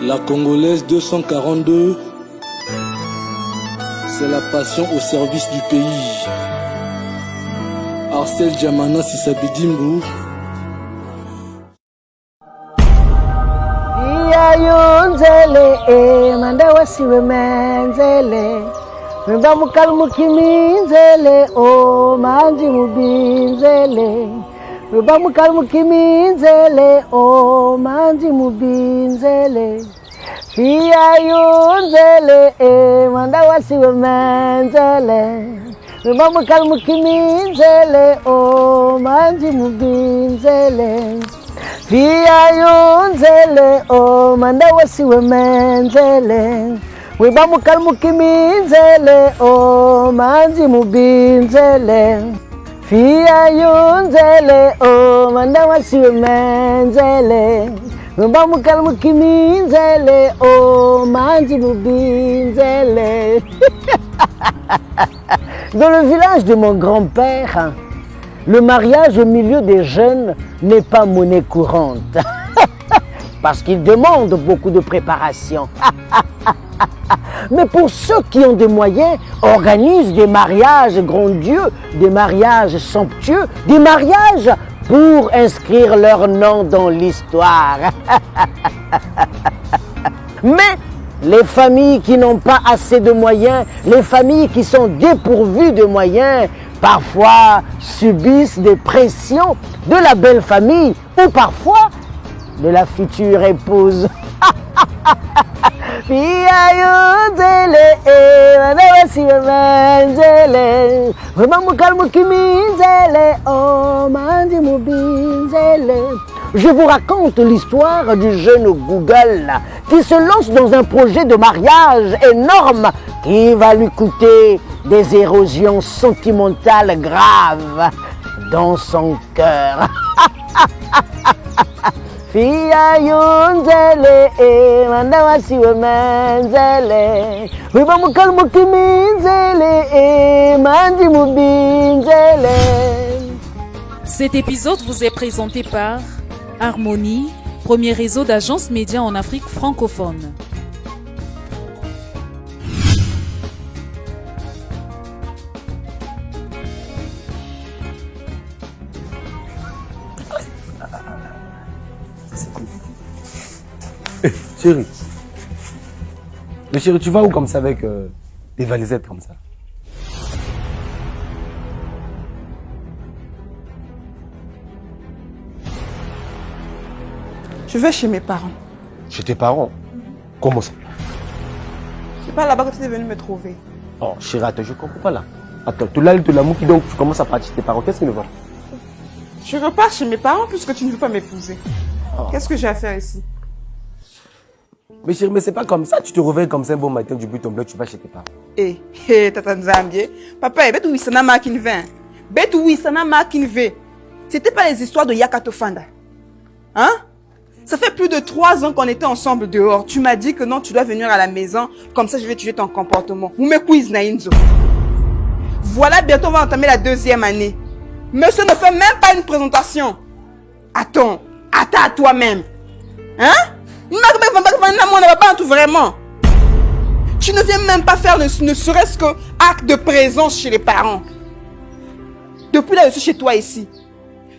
La Congolaise 242, c'est la passion au service du pays. Arcel Djamana Sissabidimbu. Yayunzele manda wasiwe menzele mba mukalmukiminzele o manji mubinzele mba mukalmukiminzele o manji mubinzele Yayunzele manda wasiwe menzele mba mukalmukiminzele o manji mubinzele Yayunzele o manda wasiwe menzele Wiba mukalmukiminzele o manji mubinzele Yayunzele o manda wasiwe menzele Wiba mukalmukiminzele o manji mubinzele. Dans le village de mon grand-père, le mariage au milieu des jeunes n'est pas monnaie courante. Parce qu'il demande beaucoup de préparation. Mais pour ceux qui ont des moyens, organisent des mariages grandiose, des mariages somptueux, des mariages pour inscrire leur nom dans l'histoire. Mais les familles qui n'ont pas assez de moyens, les familles qui sont dépourvues de moyens, parfois subissent des pressions de la belle famille ou parfois de la future épouse. Je vous raconte l'histoire du jeune Google qui se lance dans un projet de mariage énorme qui va lui coûter des érosions sentimentales graves dans son cœur. Yayunzele manda wasiwe menzele Wiba mukalmukiminzele manji mubinzele. Cet épisode vous est présenté par Harmonie, premier réseau d'agences médias en Afrique francophone. Chérie, mais chérie, tu vas où comme ça avec des valisettes comme ça? Je vais chez mes parents. Chez tes parents? Comment ça? C'est pas là-bas que tu es venu me trouver. Oh chérie, attends, je comprends pas là. Attends, tu l'as le l'amour qui donc tu commences à partir chez tes parents, qu'est-ce qu'ils veulent? Je repars chez mes parents puisque tu ne veux pas m'épouser. Oh. Qu'est-ce que j'ai à faire ici? Mais chérie, mais c'est pas comme ça, tu te réveilles comme ça un bon matin, du but ton bleu, tu vas chez tes parents. Tata Nzambie. Papa, bet oui, ça n'a pas qu'il vient. Bet oui, ça n'a pas qu'il veut. C'était pas les histoires de Yakato Fanda. Hein? Ça fait plus de 3 ans qu'on était ensemble dehors. Tu m'as dit que non, tu dois venir à la maison. Comme ça, je vais tuer ton comportement. Vous me quiz Naïnzo. Voilà, bientôt on va entamer la 2e année. Monsieur ne fait même pas une présentation. Attends à toi-même. Hein? Vraiment. Tu ne viens même pas faire ne serait-ce que acte de présence chez les parents. Depuis là, je suis chez toi ici.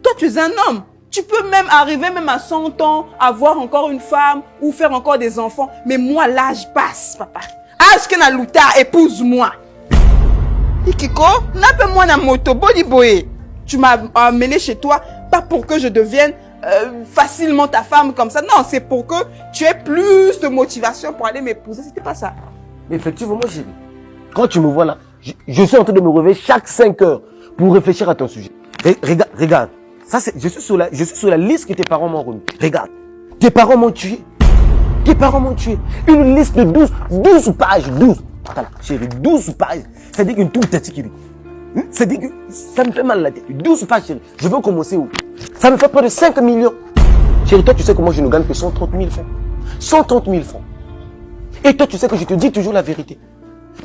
Toi, tu es un homme. Tu peux même arriver même à 100 ans, avoir encore une femme ou faire encore des enfants. Mais moi, l'âge passe, papa. Âge que na luta, épouse-moi. Ikiko, nappe-moi na moto, body boy. Tu m'as amené chez toi, pas pour que je devienne facilement ta femme comme ça. Non, c'est pour que tu aies plus de motivation pour aller m'épouser. C'était pas ça. Mais effectivement, chérie, quand tu me vois là, je suis en train de me réveiller chaque 5 heures pour réfléchir à ton sujet. Regarde. Ça, je suis sur la liste que tes parents m'ont remis. Regarde. Tes parents m'ont tué. Une liste de 12 pages. 12. Attends là, chérie, 12 pages. Ça dit qu'une toute tête qui dit. Ça dit que ça me fait mal la tête. 12 pages, chérie. Je veux commencer où? Ça me fait près de 5 millions. Chérie, toi, tu sais que moi, je ne gagne que 130 000 francs. 130 000 francs. Et toi, tu sais que je te dis toujours la vérité.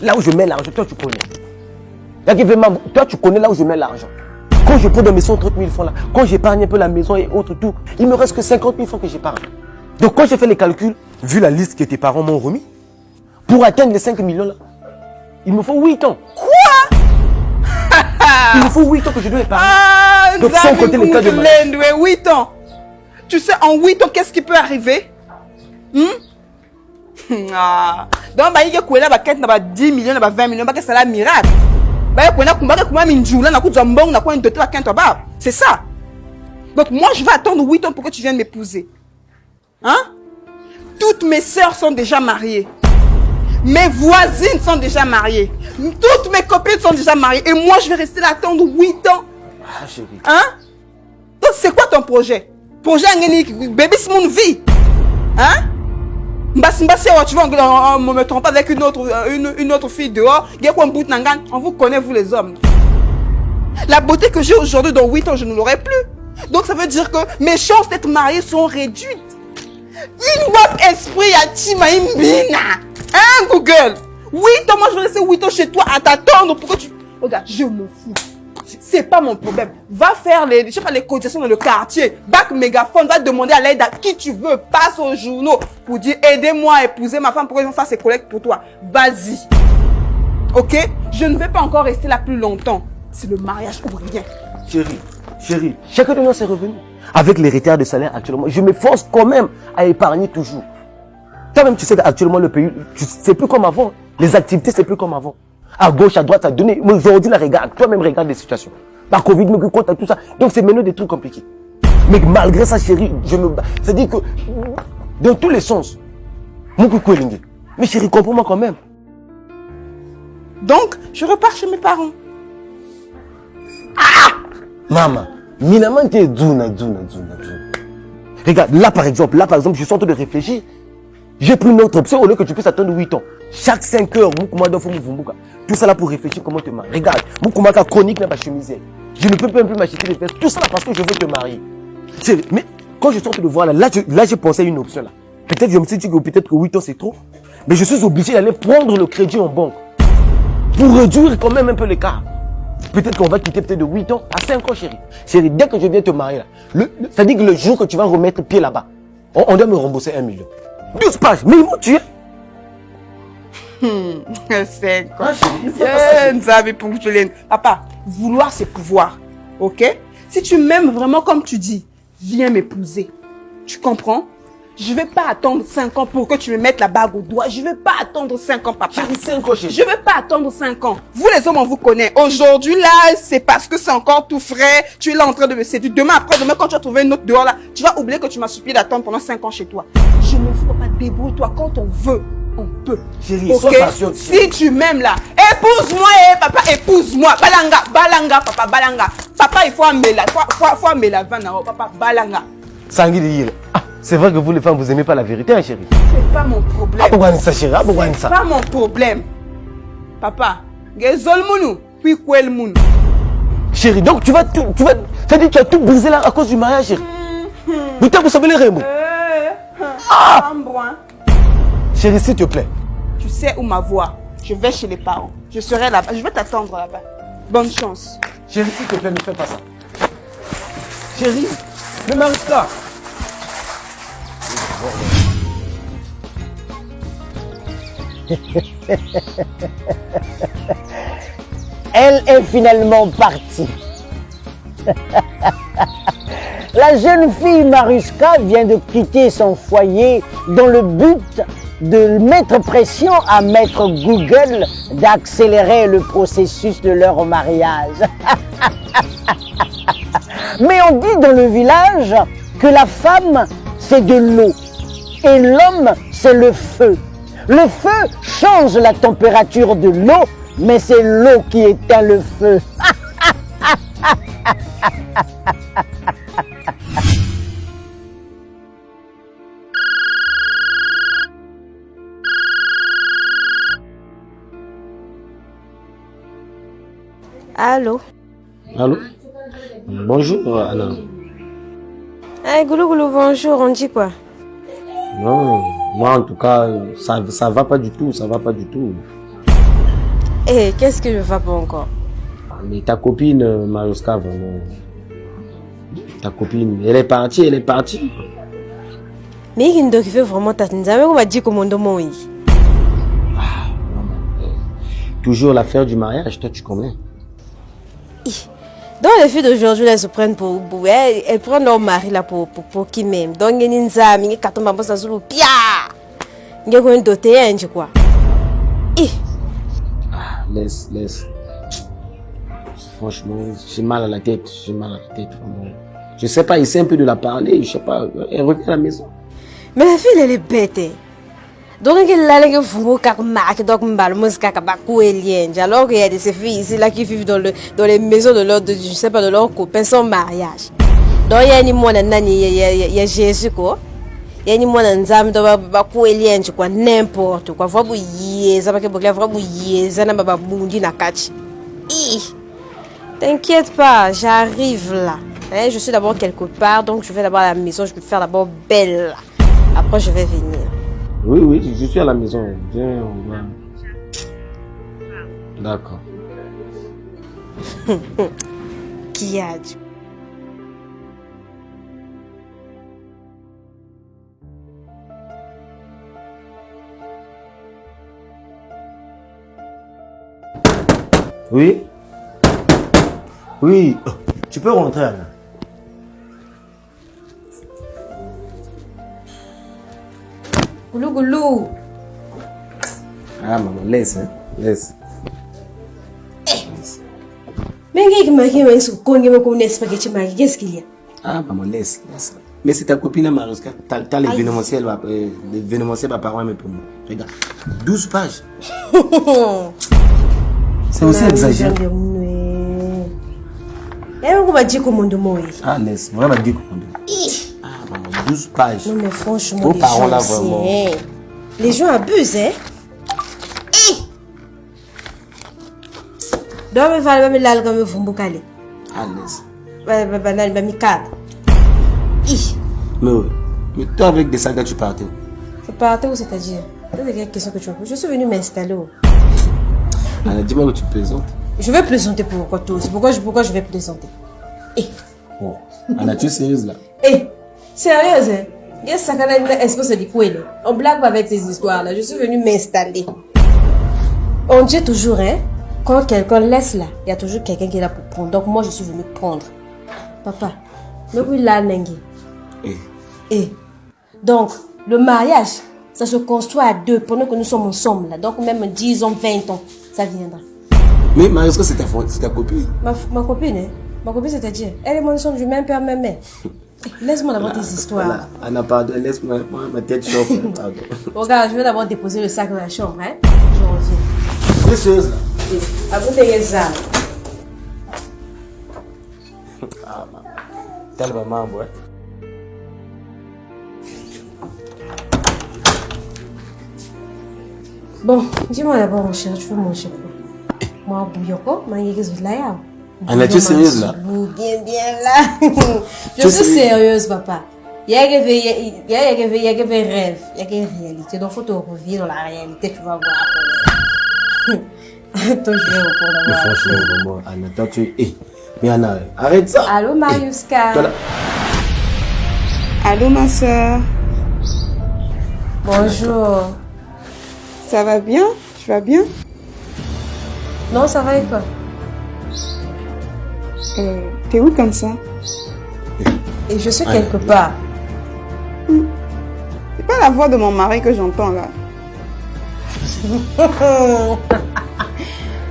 Là où je mets l'argent, toi, tu connais. Toi, tu connais là où je mets l'argent. Quand je prends dans mes 130 000 francs là, quand j'épargne un peu la maison et autres tout, il me reste que 50 000 francs que j'épargne. Donc quand j'ai fait les calculs, vu la liste que tes parents m'ont remis, pour atteindre les 5 millions là, il me faut 8 ans. Quoi? Il me faut 8 ans que je dois épargner. Ah, Donc, sans compter les cas de mariage. 8 ans. Tu sais, en 8 ans, qu'est-ce qui peut arriver? Ah. Donc, il y a 10 millions, 20 millions, c'est un miracle. C'est ça. Donc, moi, je vais attendre 8 ans pour que tu viennes m'épouser. Hein? Toutes mes sœurs sont déjà mariées. Mes voisines sont déjà mariées. Toutes mes copines sont déjà mariées. Et moi, je vais rester là attendre 8 ans. Ah, chérie. Hein? Donc, c'est quoi ton projet? Projet, bébé, c'est mon vie. Hein? Tu vas me tromper avec une autre fille dehors. On vous connaît, vous les hommes. La beauté que j'ai aujourd'hui, dans 8 ans, je ne l'aurai plus. Donc, ça veut dire que mes chances d'être mariée sont réduites. Une wap esprit à Timaïmbina. Hein, Google? 8 ans, moi je vais rester 8 ans chez toi à t'attendre pour que tu... Regarde, je me fous. C'est pas mon problème. Va faire les cotisations dans le quartier. Bac mégaphone, va demander à l'aide à qui tu veux. Passe aux journaux pour dire aidez-moi à épouser ma femme pour que je fasse ses collègues pour toi. Vas-y. Ok? Je ne vais pas encore rester là plus longtemps. C'est le mariage ou rien. Chérie, chacun de nous ses revenus. Avec les retards de salaire actuellement, je m'efforce quand même à épargner toujours. Toi-même, tu sais qu'actuellement, le pays, c'est plus comme avant. Les activités, c'est plus comme avant. À gauche, à droite, ça donne. Mais aujourd'hui, là, regarde, toi-même, regarde les situations. Par Covid, mais compte à tout ça. Donc, c'est maintenant des trucs compliqués. Mais malgré ça, chérie, je me bats. C'est-à-dire que, dans tous les sens, mon coucou est lingué. Mais chérie, comprends-moi quand même. Donc, je repars chez mes parents. Maman, minaman t'es dzouna. Regarde, là par exemple, je suis en train de réfléchir. J'ai pris une autre option au lieu que tu puisses attendre 8 ans. Chaque 5 heures, tout ça là pour réfléchir comment te marier. Regarde, Moukoumaka chronique n'a pas chemisé. Je ne peux même plus m'acheter des fesses. Tout ça là parce que je veux te marier. Mais quand je suis en train de voir là j'ai pensé à une option là. Peut-être je me suis dit que peut-être que 8 ans c'est trop. Mais je suis obligé d'aller prendre le crédit en banque. Pour réduire quand même un peu l'écart. Peut-être qu'on va quitter peut-être de 8 ans à 5 ans, chérie. Chérie, dès que je viens te marier là, ça dit que le jour que tu vas remettre pied là-bas, on doit me rembourser 1 million. 12 pages, mais ils m'ont tué. C'est quoi? Papa, vouloir c'est pouvoir. Ok? Si tu m'aimes vraiment comme tu dis, viens m'épouser. Tu comprends? Je ne vais pas attendre 5 ans pour que tu me mettes la bague au doigt. Je ne vais pas attendre 5 ans, papa. Chérie, 5 ans, chérie. Je ne vais pas attendre 5 ans. Vous les hommes, on vous connaît. Aujourd'hui, là, c'est parce que c'est encore tout frais. Tu es là en train de me séduire. Demain, quand tu vas trouver une autre dehors, là, tu vas oublier que tu m'as supplié d'attendre pendant 5 ans chez toi. Je ne veux pas, débrouille-toi. Quand on veut, on peut. Chérie, sois patiente. Si tu m'aimes là, épouse-moi, papa, épouse-moi. Balanga, papa, balanga. Papa, il faut amener la, papa, balanga. Sanguille, c'est vrai que vous les femmes, vous aimez pas la vérité, hein, chérie. C'est pas mon problème. Chérie, c'est pas mon problème. Papa, puis chérie, donc tu vas, ça dit que tu as tout brisé là à cause du mariage, chérie. Vous savez les remous. Chérie, s'il te plaît. Tu sais où ma voix. Je vais chez les parents. Je serai là-bas. Je vais t'attendre là-bas. Bonne chance. Chérie, s'il te plaît, ne fais pas ça. Chérie, ne m'arrête pas. Elle est finalement partie. La jeune fille Maruska vient de quitter son foyer dans le but de mettre pression à Maître Google d'accélérer le processus de leur mariage. Mais on dit dans le village que la femme, c'est de l'eau et l'homme, c'est le feu. Le feu change la température de l'eau, mais c'est l'eau qui éteint le feu. Allô? Allô? Bonjour, Anna. Hey, Goulou, bonjour, on dit quoi? Non, moi en tout cas, ça va pas du tout, ça va pas du tout. Eh, qu'est-ce que ne va pas encore? Mais ta copine, Maruska, vraiment. Ta copine, elle est partie. Mais il y a vraiment ta nzambe on va dire comment on dit. Toujours l'affaire du mariage, toi tu connais. Donc les filles d'aujourd'hui elles se prennent pour elles prennent leur mari là pour qui même. Donc il y a une nzambe, il y a katomba bossa sulu pia. Il y a une doté ange quoi. Laisse. Franchement, j'ai mal à la tête, vraiment. Je sais pas, essaie un peu de la parler, je sais pas, elle revient à la maison. Mais la fille elle est bête. Donc il y a les gens qui marquent donc mbal musique alors qu'il y a de ces filles ici là qui vivent dans les maisons de leur je sais pas de leurs copains sans mariage. Donc il y a ni moi il y a Jésus quoi. Il y a ni moi nzambe doit ba kuelienje quoi n'importe quoi va bouiller ça va que bouiller va bouiller ça na ba bundi na kachi. T'inquiète pas, j'arrive là. Hein, je suis d'abord quelque part, donc je vais d'abord à la maison, je vais faire d'abord belle là. Après je vais venir. Oui, je suis à la maison. Viens, on va. D'accord. Qui a dit? Oui. Oui. Tu peux rentrer là. Goulou. Ah maman, laisse. Mais qu'est-ce qu'il y a? Ah maman, laisse. Mais c'est ta copine Mariska. T'as l'événementiel, ma parent mais pour moi. Regarde, 12 pages. C'est aussi exagéré. Ah laisse, vraiment dire commando. Ah maman, 12 pages. Non mais franchement, vos les parents gens là ici, vraiment. hein. Les gens abusent, hein. Donc, il va me la comme vous m'boucalez. Ah laisse. Mais toi avec des sagas tu partais. Je partais où c'est-à-dire? C'est quelle question que tu me poses? Je suis venue m'installer où? Anna, dis-moi que tu plaisantes. Je vais plaisanter pourquoi tout? Pourquoi je vais plaisanter? Bon, Anna, tu es sérieuse là? Sérieuse, hein? Yes, ça quand même espèce de quoi? On blague pas avec ces histoires là. Je suis venue m'installer. On dit toujours, hein? Quand quelqu'un laisse là, il y a toujours quelqu'un qui est là pour prendre. Donc moi je suis venue prendre. Papa, mais oui là, Nengi. Donc, le mariage, ça se construit à deux pendant que nous sommes ensemble là. Donc même 10 ans, 20 ans, ça viendra. Mais Mariska, c'est ta copine. Ma copine, hein? Ma copine, c'est-à-dire, elle et moi nous sommes du même père, même mère. Laisse-moi d'abord tes histoires. Voilà. Anna, pardon, laisse-moi, ma tête chauffe. Pardon. Regarde, je vais d'abord déposer le sac dans la chambre, hein? Je reviens. Tu es sérieuse là? À vous de ça. Ah, maman. Telle maman, ouais. Bon, dis-moi d'abord, mon cher, tu veux manger quoi? Moi, bouillon quoi? Moi, il y a quelque chose là. Anna, tu es sérieuse là? Bien là. Je suis sérieuse, papa. Il y a que rêve, il y a que réalité. Donc, il faut te revenir dans la réalité, tu vas voir. Toi, je vais reprendre. Mais franchement, vraiment, Anna, toi tu es. Mais Anna, arrête ça! Allô, Mariuska. Toi là. Allô, ma soeur. Bonjour. Ça va bien? Tu vas bien? Non, ça va et toi? T'es où comme ça? Et je suis quelque part. C'est pas la voix de mon mari que j'entends là.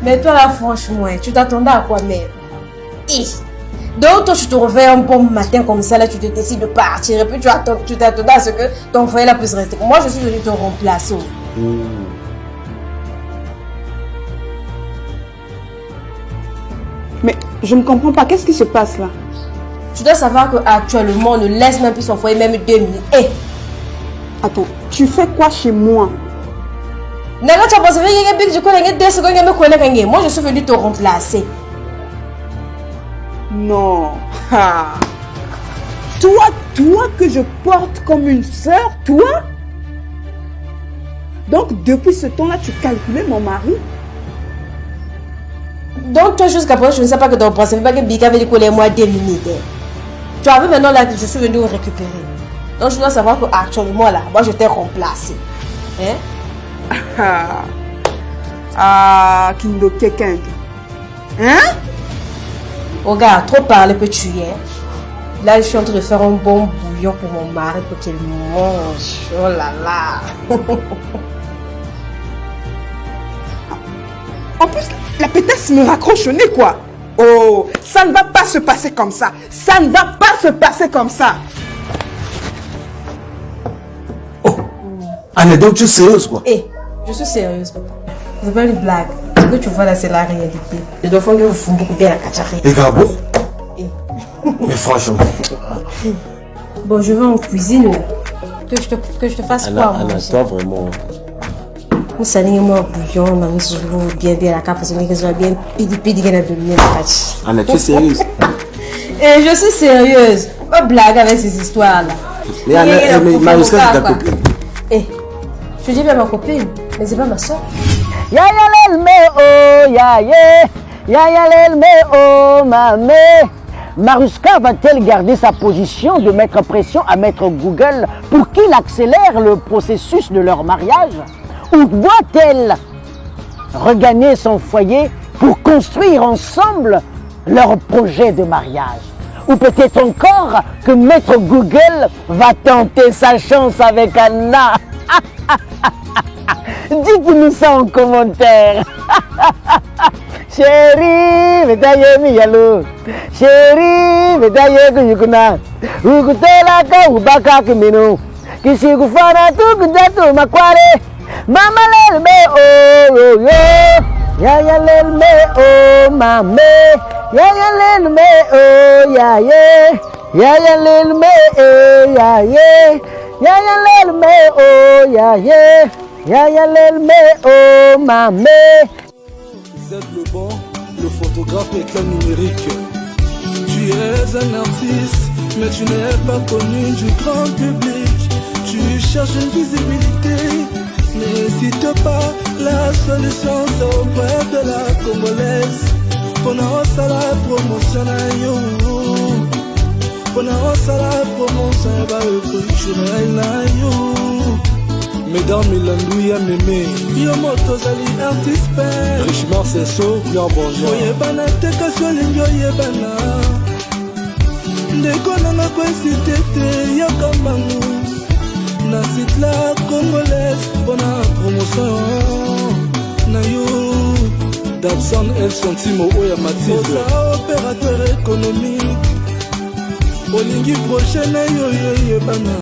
Mais toi là, franchement, tu t'attendais à quoi même? Donc toi, tu te réveilles un bon matin comme ça, là, tu te décides de partir. Et puis tu t'attendais à ce que ton foyer là puisse rester. Moi, je suis venue te remplacer. Mais je ne comprends pas. Qu'est-ce qui se passe là? Tu dois savoir qu'actuellement, on ne laisse même plus son foyer, même 2 minutes. Attends, tu fais quoi chez moi? Moi, je suis venue te remplacer. Non. Ah. Toi que je porte comme une sœur, toi? Donc depuis ce temps-là, tu calculais mon mari? Donc toi jusqu'à présent, je ne sais pas que ton ne pas que Bika avait décollé moi 2 minutes. Tu as vu maintenant là que je suis venue récupérer. Donc je dois savoir qu'actuellement là, moi je t'ai remplacé. Hein? Kindo quelqu'un. Hein? Regarde, trop parler que tu es. Là, je suis en train de faire un bon bouillon pour mon mari pour qu'il mange. Oh là là. En plus, la pétasse me raccroche au nez, quoi. Oh, ça ne va pas se passer comme ça. Ça ne va pas se passer comme ça. Oh, Anne, donc tu es sérieuse, quoi? Eh, je suis sérieuse, papa. C'est pas une blague. Ce que tu vois là, c'est la réalité. Je dois faire que vous faites beaucoup bien la cachari. Et Gabo? Eh. Mais franchement. Bon, je vais en cuisine là. Que je te fasse quoi, Anna, toi vraiment. Nous saluons moi bouillon, nous zoulou bien la cave, parce que nous bien pidi qu'elle a donné la pâte. Anna, tu es sérieuse? Et je suis sérieuse. Pas blague avec ces histoires là. Mais Anna, Mariska, c'est ta copine. Eh, je dis bien ma copine, mais c'est pas ma soeur. Ya ya lel me oh ya ye, ya ya lel me oh ma me. Mariska va-t-elle garder sa position de mettre pression à Maître Google pour qu'il accélère le processus de leur mariage? Ou doit-elle regagner son foyer pour construire ensemble leur projet de mariage? Ou peut-être encore que Maître Google va tenter sa chance avec Anna? Dites-nous ça en commentaire. Chérie, médaille miyalo. Chérie, médaille kuyukuna. Ukutela ka ubaka kimino. Kisikufana tukudatu makware. Mama lel me oh yo yo. Ya ya lel me oh mame. Ya ya lel me oh ya ye. Ya ya lel me ya ye. Ya ya lel me oh ya ye. Ya ya lel me oh mame. Z le bon, le photographe éclat numérique. Tu es un artiste, mais tu n'es pas connu du grand public. Tu cherches une visibilité, n'hésite pas, la solution c'est auprès de la Congolaise. Pendant ça la promotion à yo, pendant ça la promotion va culturel à yo. Mesdames, Milandouya Mémé, Yomoto Zali artiste père. Richement c'est so, bien bonjour. Oyebana teka solingo yebana. Ndeko nanga kwesite te yokambangu. Na site la congolaise, bona promotion na yo. Dabson El Santimo Oya Matilde. Osa opérateur économique. Olingi prochain na yo yebana.